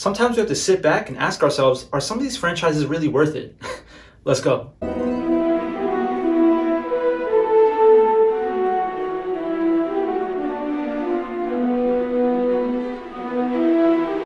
Sometimes we have to sit back and ask ourselves, are some of these franchises really worth it? Let's go.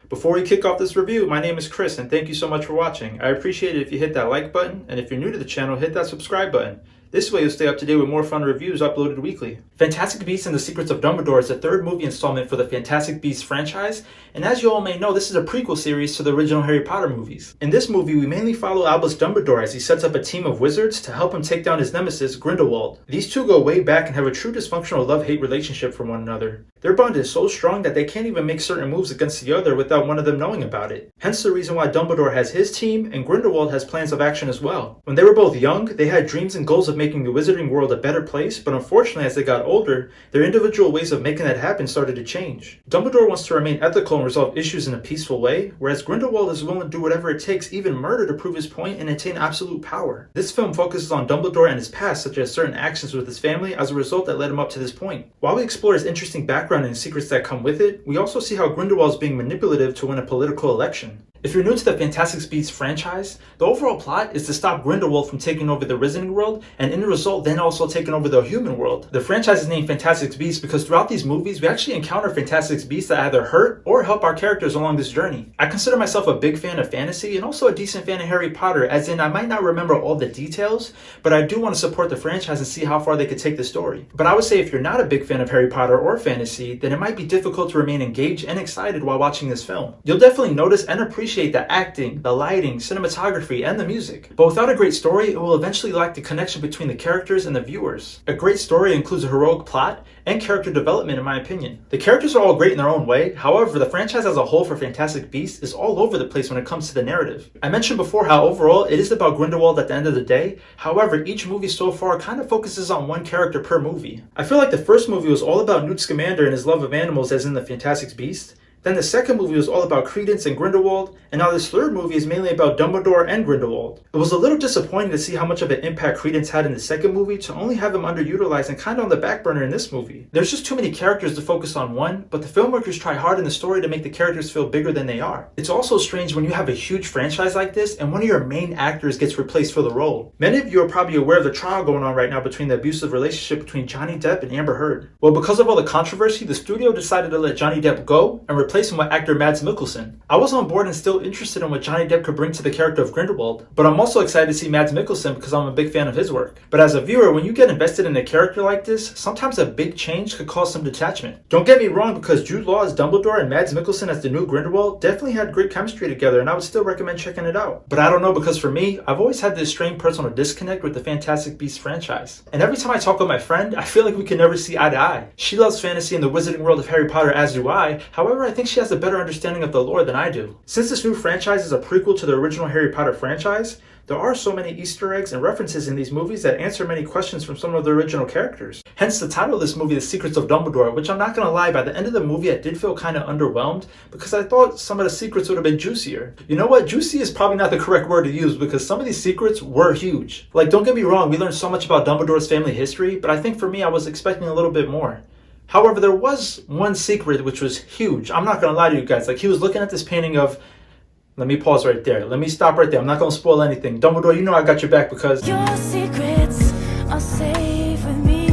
Before we kick off this review, my name is Chris and thank you so much for watching. I appreciate it if you hit that like button, and if you're new to the channel, hit that subscribe button. This way you'll stay up to date with more fun reviews uploaded weekly. Fantastic Beasts and the Secrets of Dumbledore is the third movie installment for the Fantastic Beasts franchise, and as you all may know, this is a prequel series to the original Harry Potter movies. In this movie, we mainly follow Albus Dumbledore as he sets up a team of wizards to help him take down his nemesis, Grindelwald. These two go way back and have a true dysfunctional love-hate relationship for one another. Their bond is so strong that they can't even make certain moves against the other without one of them knowing about it. Hence the reason why Dumbledore has his team and Grindelwald has plans of action as well. When they were both young, they had dreams and goals of making the wizarding world a better place, but unfortunately as they got older, their individual ways of making that happen started to change. Dumbledore wants to remain ethical and resolve issues in a peaceful way, whereas Grindelwald is willing to do whatever it takes, even murder, to prove his point and attain absolute power. This film focuses on Dumbledore and his past, such as certain actions with his family as a result that led him up to this point. While we explore his interesting background and secrets that come with it, we also see how Grindelwald is being manipulative to win a political election. If you're new to the Fantastic Beasts franchise, the overall plot is to stop Grindelwald from taking over the Wizarding world, and in the result then also taking over the human world. The franchise is named Fantastic Beasts because throughout these movies we actually encounter Fantastic Beasts that either hurt or help our characters along this journey. I consider myself a big fan of fantasy and also a decent fan of Harry Potter, as in I might not remember all the details, but I do want to support the franchise and see how far they could take the story. But I would say if you're not a big fan of Harry Potter or fantasy, then it might be difficult to remain engaged and excited while watching this film. You'll definitely notice and appreciate the acting, the lighting, cinematography, and the music. But without a great story, it will eventually lack the connection between the characters and the viewers. A great story includes a heroic plot and character development, in my opinion. The characters are all great in their own way, however, the franchise as a whole for Fantastic Beasts is all over the place when it comes to the narrative. I mentioned before how overall it is about Grindelwald at the end of the day, however, each movie so far kind of focuses on one character per movie. I feel like the first movie was all about Newt Scamander and his love of animals as in the Fantastic Beasts. Then the second movie was all about Credence and Grindelwald, and now this third movie is mainly about Dumbledore and Grindelwald. It was a little disappointing to see how much of an impact Credence had in the second movie to only have him underutilized and kind of on the back burner in this movie. There's just too many characters to focus on one, but the filmmakers try hard in the story to make the characters feel bigger than they are. It's also strange when you have a huge franchise like this and one of your main actors gets replaced for the role. Many of you are probably aware of the trial going on right now between the abusive relationship between Johnny Depp and Amber Heard. Well, because of all the controversy, the studio decided to let Johnny Depp go and replace him with actor Mads Mikkelsen. I was on board and still interested in what Johnny Depp could bring to the character of Grindelwald, but I'm also excited to see Mads Mikkelsen because I'm a big fan of his work. But as a viewer, when you get invested in a character like this, sometimes a big change could cause some detachment. Don't get me wrong, because Jude Law as Dumbledore and Mads Mikkelsen as the new Grindelwald definitely had great chemistry together, and I would still recommend checking it out. But I don't know, because for me, I've always had this strange personal disconnect with the Fantastic Beasts franchise. And every time I talk with my friend, I feel like we can never see eye to eye. She loves fantasy and the wizarding world of Harry Potter, as do I. However, I think she has a better understanding of the lore than I do. Since this new franchise is a prequel to the original Harry Potter franchise, there are so many Easter eggs and references in these movies that answer many questions from some of the original characters. Hence the title of this movie, The Secrets of Dumbledore, which I'm not gonna lie, by the end of the movie I did feel kind of underwhelmed because I thought some of the secrets would have been juicier. You know what? Juicy is probably not the correct word to use because some of these secrets were huge. Like, don't get me wrong, we learned so much about Dumbledore's family history, but I think for me I was expecting a little bit more. However, there was one secret which was huge. I'm not gonna lie to you guys. Like, he was looking at this painting of... Let me pause right there. Let me stop right there. I'm not gonna spoil anything. Dumbledore, you know I got your back because... Your secrets are safe with me.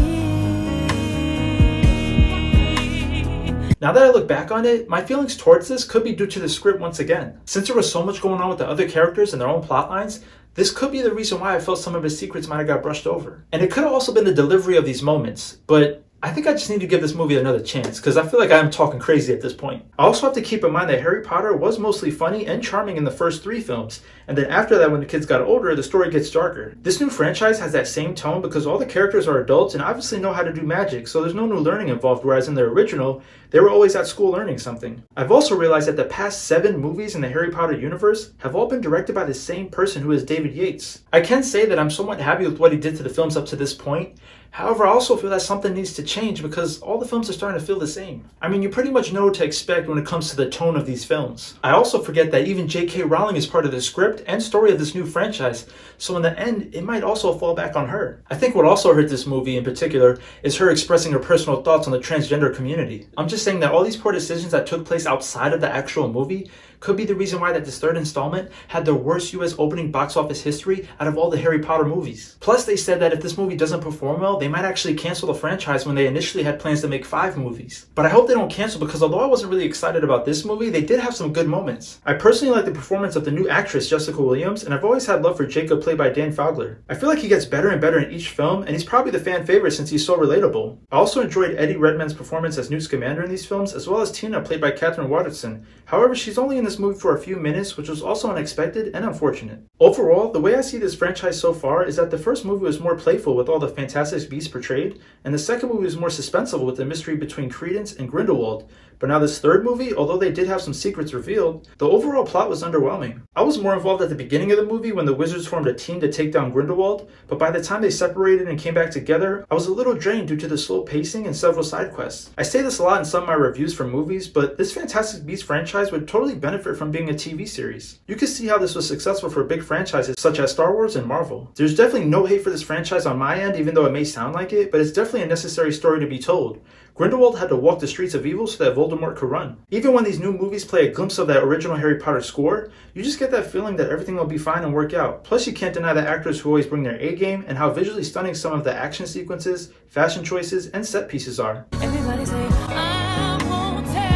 Now that I look back on it, my feelings towards this could be due to the script once again. Since there was so much going on with the other characters and their own plot lines, this could be the reason why I felt some of his secrets might have got brushed over. And it could have also been the delivery of these moments, but I think I just need to give this movie another chance because I feel like I'm talking crazy at this point. I also have to keep in mind that Harry Potter was mostly funny and charming in the first 3 films, and then after that when the kids got older, the story gets darker. This new franchise has that same tone because all the characters are adults and obviously know how to do magic, so there's no new learning involved, whereas in the original, they were always at school learning something. I've also realized that the past 7 movies in the Harry Potter universe have all been directed by the same person, who is David Yates. I can say that I'm somewhat happy with what he did to the films up to this point. However, I also feel that something needs to change because all the films are starting to feel the same. I mean, you pretty much know what to expect when it comes to the tone of these films. I also forget that even J.K. Rowling is part of the script and story of this new franchise, so in the end, it might also fall back on her. I think what also hurt this movie in particular is her expressing her personal thoughts on the transgender community. I'm just saying that all these poor decisions that took place outside of the actual movie could be the reason why that this third installment had the worst US opening box office history out of all the Harry Potter movies. Plus, they said that if this movie doesn't perform well, they might actually cancel the franchise when they initially had plans to make 5 movies. But I hope they don't cancel, because although I wasn't really excited about this movie, they did have some good moments. I personally like the performance of the new actress Jessica Williams, and I've always had love for Jacob, played by Dan Fowler. I feel like he gets better and better in each film, and he's probably the fan favorite since he's so relatable. I also enjoyed Eddie Redmayne's performance as Newt Scamander in these films, as well as Tina, played by Katherine Waterston. However, she's only in this movie for a few minutes, which was also unexpected and unfortunate. Overall, the way I see this franchise so far is that the first movie was more playful with all the Fantastic Beasts portrayed, and the second movie was more suspenseful with the mystery between Credence and Grindelwald. But now this third movie, although they did have some secrets revealed, the overall plot was underwhelming. I was more involved at the beginning of the movie when the wizards formed a team to take down Grindelwald, but by the time they separated and came back together, I was a little drained due to the slow pacing and several side quests. I say this a lot in some of my reviews for movies, but this Fantastic Beasts franchise would totally benefit from being a TV series. You can see how this was successful for big franchises such as Star Wars and Marvel. There's definitely no hate for this franchise on my end, even though it may sound like it, but it's definitely a necessary story to be told. Grindelwald had to walk the streets of evil so that Voldemort could run. Even when these new movies play a glimpse of that original Harry Potter score, you just get that feeling that everything will be fine and work out. Plus, you can't deny the actors who always bring their A game and how visually stunning some of the action sequences, fashion choices, and set pieces are. Everybody say, I won't tell.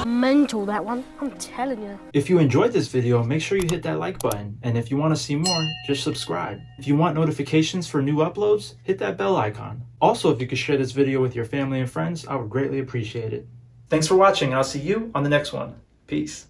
Mental, that one, I'm telling you. If you enjoyed this video, make sure you hit that like button, and if you want to see more, just subscribe. If you want notifications for new uploads, hit that bell icon. Also, if you could share this video with your family and friends, I would greatly appreciate it. Thanks for watching, and I'll see you on the next one. Peace.